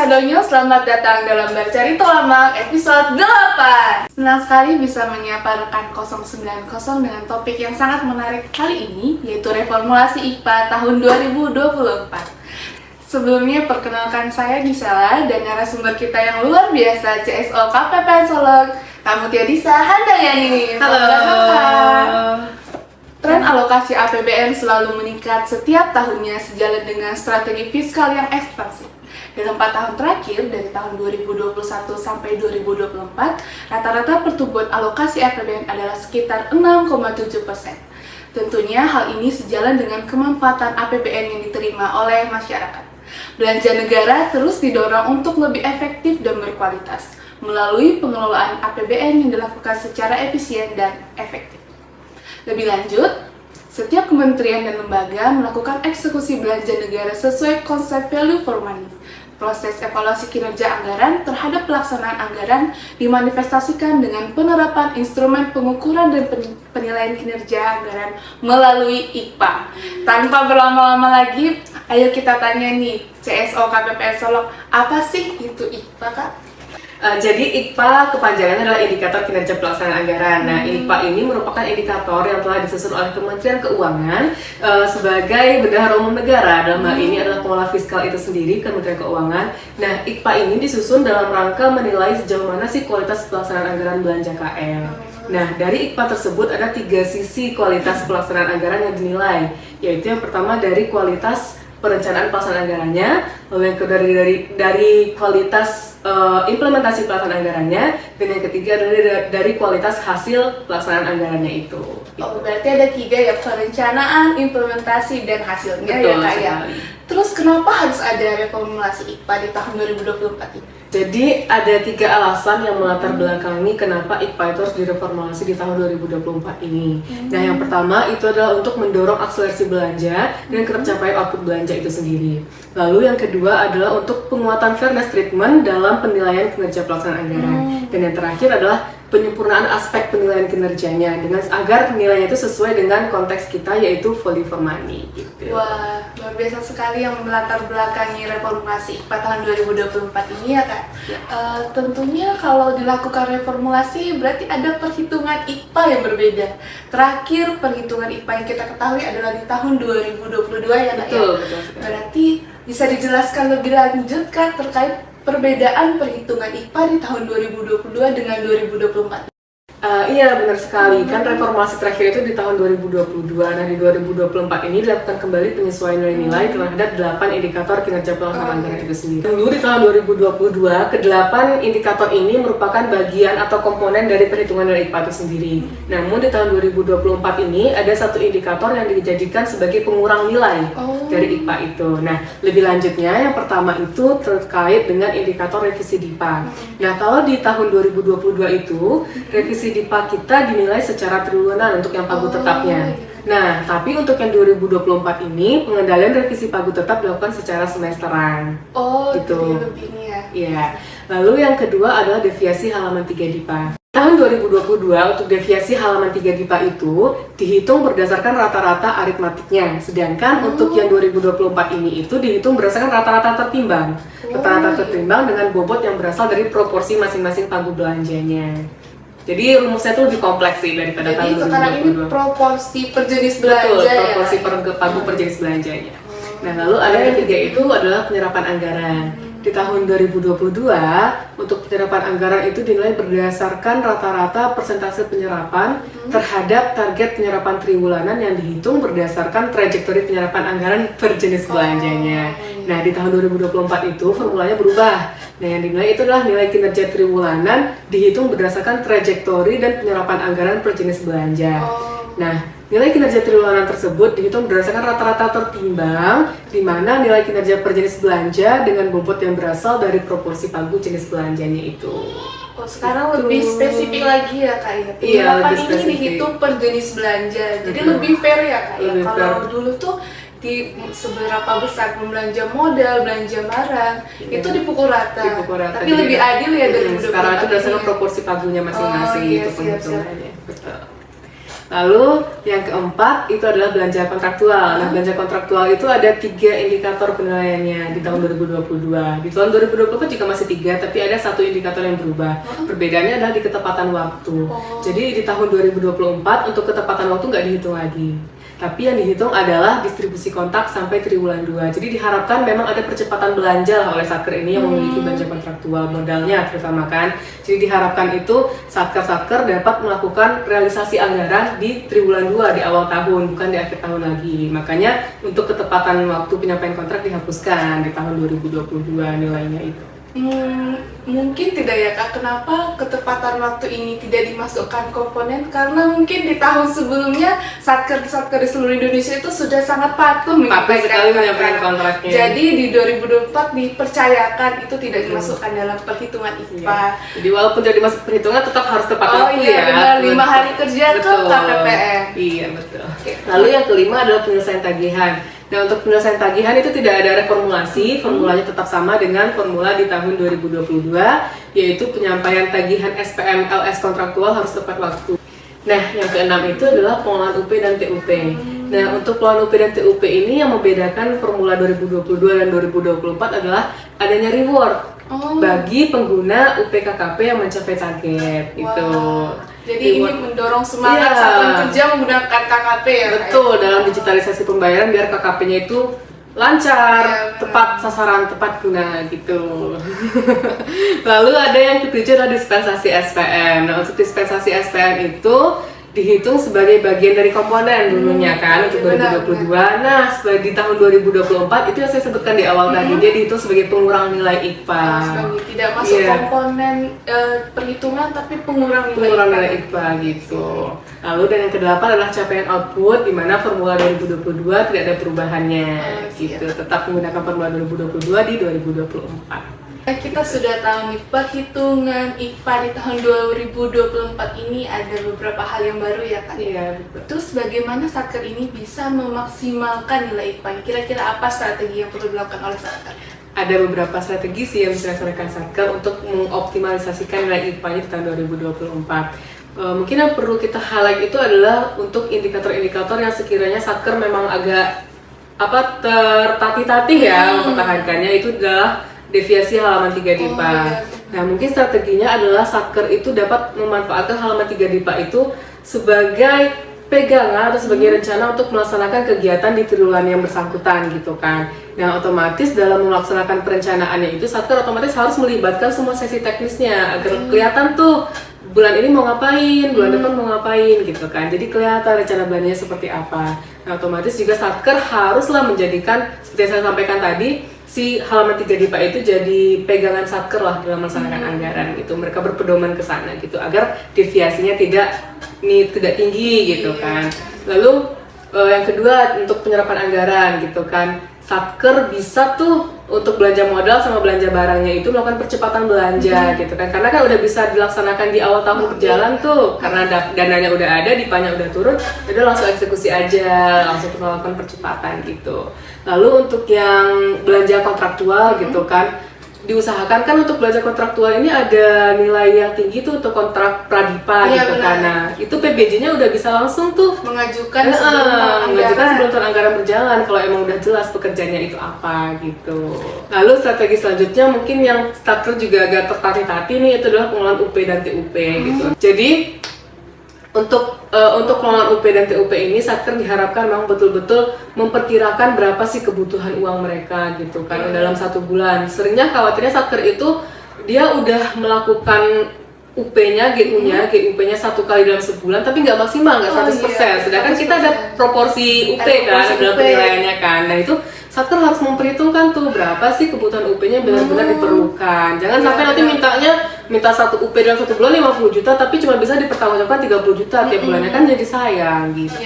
Sadonyo, selamat datang dalam Bercerita Lama episode 8. Senang sekali bisa menyapa rekan 090 dengan topik yang sangat menarik kali ini, yaitu reformulasi IPA tahun 2024. Sebelumnya perkenalkan saya Gisela dan narasumber kita yang luar biasa, CSO KPPN Solok, Kamutia Disa Handayani. Halo. Tren alokasi APBN selalu meningkat setiap tahunnya sejalan dengan strategi fiskal yang ekspansif. Dalam 4 tahun terakhir, dari tahun 2021 sampai 2024, rata-rata pertumbuhan alokasi APBN adalah sekitar 6,7%. Tentunya hal ini sejalan dengan kemanfaatan APBN yang diterima oleh masyarakat. Belanja negara terus didorong untuk lebih efektif dan berkualitas, melalui pengelolaan APBN yang dilakukan secara efisien dan efektif. Lebih lanjut, setiap kementerian dan lembaga melakukan eksekusi belanja negara sesuai konsep value for money. Proses evaluasi kinerja anggaran terhadap pelaksanaan anggaran dimanifestasikan dengan penerapan instrumen pengukuran dan penilaian kinerja anggaran melalui IPA. Tanpa berlama-lama lagi, ayo kita tanya nih, CSO KPPN Solok, apa sih itu IPA, Kak? Jadi IPA kepanjangannya adalah Indikator Kinerja Pelaksanaan Anggaran. Nah, IPA ini merupakan indikator yang telah disusun oleh Kementerian Keuangan sebagai bendahara umum negara. Dalam hal ini adalah pengelola fiskal itu sendiri, Kementerian Keuangan. Nah, IPA ini disusun dalam rangka menilai sejauh mana sih kualitas pelaksanaan anggaran belanja KL. Nah, dari IPA tersebut ada 3 sisi kualitas pelaksanaan anggaran yang dinilai, yaitu yang pertama dari kualitas perencanaan pelaksanaan anggarannya, lalu yang kedua dari kualitas implementasi pelaksanaan anggarannya, dan yang ketiga adalah dari kualitas hasil pelaksanaan anggarannya itu. Oh, berarti ada 3 ya, perencanaan, implementasi, dan hasilnya. Betul, ya Kak ya. sekali. Terus kenapa harus ada reformulasi IPA di tahun 2024 ini? Jadi ada 3 alasan yang melatar belakangi kenapa IPA itu harus direformulasi di tahun 2024 ini. Nah, yang pertama itu adalah untuk mendorong akselerasi belanja dan tercapaian output belanja itu sendiri. Lalu yang kedua adalah untuk penguatan fairness treatment dalam penilaian kinerja pelaksanaan anggaran. Dan yang terakhir adalah penyempurnaan aspek penilaian kinerjanya dengan agar penilaiannya itu sesuai dengan konteks kita, yaitu value for money gitu. Wah, luar biasa sekali yang melatar belakangi reformulasi IPA tahun 2024 ini ya Kak. Ya. Tentunya kalau dilakukan reformulasi berarti ada perhitungan IPA yang berbeda. Terakhir perhitungan IPA yang kita ketahui adalah di tahun 2022 ya Kak. Betul, ya? betul sekali. Berarti bisa dijelaskan lebih lanjut Kak terkait perbedaan perhitungan IPA di tahun 2022 dengan 2024? Iya, benar sekali. Kan reformasi terakhir itu di tahun 2022. Nah, di 2024 ini dilakukan kembali penyesuaian nilai-nilai terhadap 8 indikator kinerja pelaksanaan anggaran itu sendiri. Dulu di tahun 2022, ke-8 indikator ini merupakan bagian atau komponen dari perhitungan nilai IPA itu sendiri. Namun di tahun 2024 ini ada 1 indikator yang dijadikan sebagai pengurang nilai dari IPA itu. Nah, lebih lanjutnya yang pertama itu terkait dengan indikator revisi DIPA. Nah, kalau di tahun 2022 itu revisi DIPA kita dinilai secara triwulan untuk yang pagu tetapnya. Nah, tapi untuk yang 2024 ini pengendalian revisi pagu tetap dilakukan secara semesteran. Oh, gitu. jadi lebih ini ya. Iya. Lalu yang kedua adalah deviasi halaman 3 DIPA. Tahun 2022 untuk deviasi halaman 3 DIPA itu dihitung berdasarkan rata-rata aritmatiknya. Sedangkan untuk yang 2024 ini itu dihitung berdasarkan rata-rata tertimbang. Rata-rata tertimbang dengan bobot yang berasal dari proporsi masing-masing pagu belanjanya. Jadi rumusnya itu lebih kompleks sih daripada tahun 2022. Jadi sekarang ini proporsi per jenis belanja. Betul, ya? proporsi pagu per jenis belanjanya. Nah, lalu ada yang ketiga itu adalah penyerapan anggaran. Di tahun 2022, untuk penyerapan anggaran itu dinilai berdasarkan rata-rata persentase penyerapan terhadap target penyerapan triwulanan yang dihitung berdasarkan trajektori penyerapan anggaran per jenis belanjanya. Nah, di tahun 2024 itu formulanya berubah. Nah, yang dinilai itu adalah nilai kinerja triwulanan dihitung berdasarkan trajektori dan penyerapan anggaran per jenis belanja. Nah, nilai kinerja triwulan tersebut dihitung berdasarkan rata-rata tertimbang, di mana nilai kinerja per jenis belanja dengan bobot yang berasal dari proporsi pagu jenis belanjanya itu. Oh, sekarang lebih spesifik lagi ya Kak ya. Iya, Penyerapan lebih ini spesifik. dihitung per jenis belanja. Jadi Betul. lebih fair ya Kak ya. Lebih Kalau fair. dulu tuh di seberapa besar belanja modal, belanja barang, Iya. itu dipukul rata. Dipukul rata. Tapi Jadi lebih adil ya dari sekarang itu berdasarkan ini. proporsi pagunya masing-masing Oh, iya, gitu siap, penghitungannya. Betul. Lalu yang keempat itu adalah belanja kontraktual. Nah, belanja kontraktual itu ada 3 indikator penilaiannya di tahun 2022. Di tahun 2024 juga masih 3, tapi ada 1 indikator yang berubah. Perbedaannya adalah di ketepatan waktu. Jadi di tahun 2024 untuk ketepatan waktu nggak dihitung lagi. Tapi yang dihitung adalah distribusi kontak sampai triwulan 2. Jadi diharapkan memang ada percepatan belanja lah oleh Satker ini yang memiliki belanja kontraktual modalnya terutama kan. Jadi diharapkan itu Satker dapat melakukan realisasi anggaran di triwulan 2 di awal tahun, bukan di akhir tahun lagi. Makanya untuk ketepatan waktu penyampaian kontrak dihapuskan di tahun 2022 nilainya itu. Mungkin tidak ya Kak, kenapa ketepatan waktu ini tidak dimasukkan komponen? Karena mungkin di tahun sebelumnya Satker di seluruh Indonesia itu sudah sangat patuh sekali menyampaikan kontraknya. Jadi di 2024 dipercayakan itu tidak dimasukkan dalam perhitungan IPA. Iya. Jadi walaupun tidak dimasuk perhitungan tetap harus tepat waktu iya, ya. Benar, 5 hari kerja ke KPPN. Iya betul. Lalu yang kelima adalah penyelesaian tagihan. Nah, untuk penyelesaian tagihan itu tidak ada reformulasi, formulanya tetap sama dengan formula di tahun 2022, yaitu penyampaian tagihan SPM LS kontraktual harus tepat waktu. Nah, yang keenam itu adalah pengelolaan UP dan TUP. Nah, untuk pengelolaan UP dan TUP ini yang membedakan formula 2022 dan 2024 adalah adanya reward bagi pengguna UPKKP yang mencapai target. Itu. Jadi ini mendorong semangat satuan kerja menggunakan KKP ya? Betul, dalam digitalisasi pembayaran biar KKP-nya itu lancar, tepat sasaran, tepat guna gitu. Lalu ada yang ketujuh adalah dispensasi SPM. Nah, untuk dispensasi SPM itu dihitung sebagai bagian dari komponen dulunya kan untuk 2022. Nah, di tahun 2024 itu yang saya sebutkan di awal tadi, dia dihitung sebagai pengurangan nilai IPA. Tidak masuk komponen perhitungan tapi pengurangan nilai IPA gitu. Lalu dan yang kedelapan adalah capaian output, di mana formula 2022 tidak ada perubahannya gitu. Tetap menggunakan formula 2022 di 2024. Kita sudah tahu nih, perhitungan IPA di tahun 2024 ini ada beberapa hal yang baru ya Kak? Iya, betul. Terus bagaimana Satker ini bisa memaksimalkan nilai IPA? Kira-kira apa strategi yang perlu dilakukan oleh Satker? Ada beberapa strategi sih yang bisa dilaksanakan Satker untuk mengoptimalisasikan nilai IPA-nya di tahun 2024. Mungkin yang perlu kita highlight itu adalah untuk indikator-indikator yang sekiranya Satker memang agak tertatih-tatih ya mempertahankannya, itu adalah deviasi halaman 3 DIPA. Nah, mungkin strateginya adalah Satker itu dapat memanfaatkan halaman 3 DIPA itu sebagai pegangan atau sebagai rencana untuk melaksanakan kegiatan di triwulan yang bersangkutan gitu kan. Nah, otomatis dalam melaksanakan perencanaannya itu Satker otomatis harus melibatkan semua sesi teknisnya agar kelihatan tuh bulan ini mau ngapain, bulan depan mau ngapain gitu kan. Jadi kelihatan rencana belanjanya seperti apa. Nah, otomatis juga Satker haruslah menjadikan, seperti yang saya sampaikan tadi, si halaman 3 DIPA itu jadi pegangan Satker lah dalam melaksanakan anggaran gitu. Mereka berpedoman ke sana gitu agar deviasinya tidak tinggi gitu kan. Lalu yang kedua untuk penyerapan anggaran gitu kan. Satker bisa tuh untuk belanja modal sama belanja barangnya itu melakukan percepatan belanja gitu kan, karena kan udah bisa dilaksanakan di awal tahun berjalan tuh, karena dananya udah ada, DIPA-nya udah turun, udah langsung eksekusi aja, langsung melakukan percepatan gitu. Lalu untuk yang belanja kontraktual gitu kan, diusahakan kan untuk belanja kontraktual ini ada nilai yang tinggi tuh untuk kontrak pradipa gitu kan. Nah, itu PBJ-nya udah bisa langsung tuh mengajukan sebelum tahun anggaran berjalan kalau emang udah jelas pekerjaannya itu apa gitu. Lalu strategi selanjutnya mungkin yang Satker juga agak tertatih-tatih nih, itu adalah pengelolaan UP dan TUP gitu. Jadi untuk pengelolaan UP dan TUP ini Satker diharapkan memang betul-betul memperkirakan berapa sih kebutuhan uang mereka gitu kan dalam 1 bulan. Seringnya khawatirnya Satker itu dia udah melakukan UP-nya, GUP-nya 1 kali dalam sebulan tapi nggak maksimal, nggak 100%. Sedangkan kita ada proporsi UP kan dalam penilaiannya kan. Nah, itu Satker harus memperhitungkan tuh berapa sih kebutuhan UP-nya benar-benar diperlukan. Jangan sampai nanti minta 1 UP dalam 1 bulan 50 juta tapi cuma bisa dipertanggungjawabkan 30 juta tiap bulannya, kan jadi sayang gitu.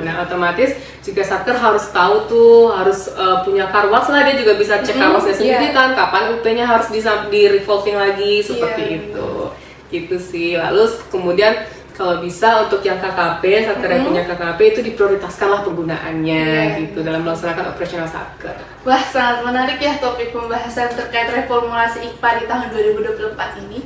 Nah, otomatis juga Satker harus tahu tuh, harus punya karwas lah, dia juga bisa cek karwasnya sendiri kan, kapan UP-nya harus di revolving lagi seperti itu. Gitu sih. Lalu kemudian kalau bisa untuk yang KKP, Satker yang punya KKP itu diprioritaskanlah penggunaannya gitu dalam melaksanakan operasional Satker. Wah, sangat menarik ya topik pembahasan terkait reformulasi IPA di tahun 2024 ini.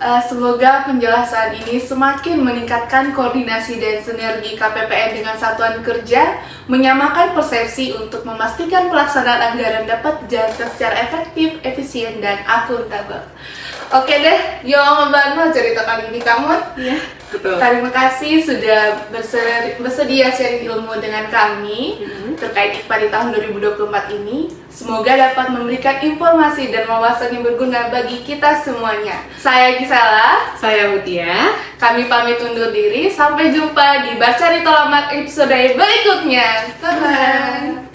Semoga penjelasan ini semakin meningkatkan koordinasi dan sinergi KPPN dengan satuan kerja, menyamakan persepsi untuk memastikan pelaksanaan anggaran dapat dijalankan secara efektif, efisien, dan akuntabel. Oke deh, yo ngebantu cerita kali ini kamu. Iya, betul. Terima kasih sudah bersedia sharing ilmu dengan kami terkait IPA di tahun 2024 ini. Semoga dapat memberikan informasi dan wawasan yang berguna bagi kita semuanya. Saya Gisela, Saya Mutia. kami pamit undur diri. Sampai jumpa di Baca Ritolamat episode berikutnya. Bye-bye.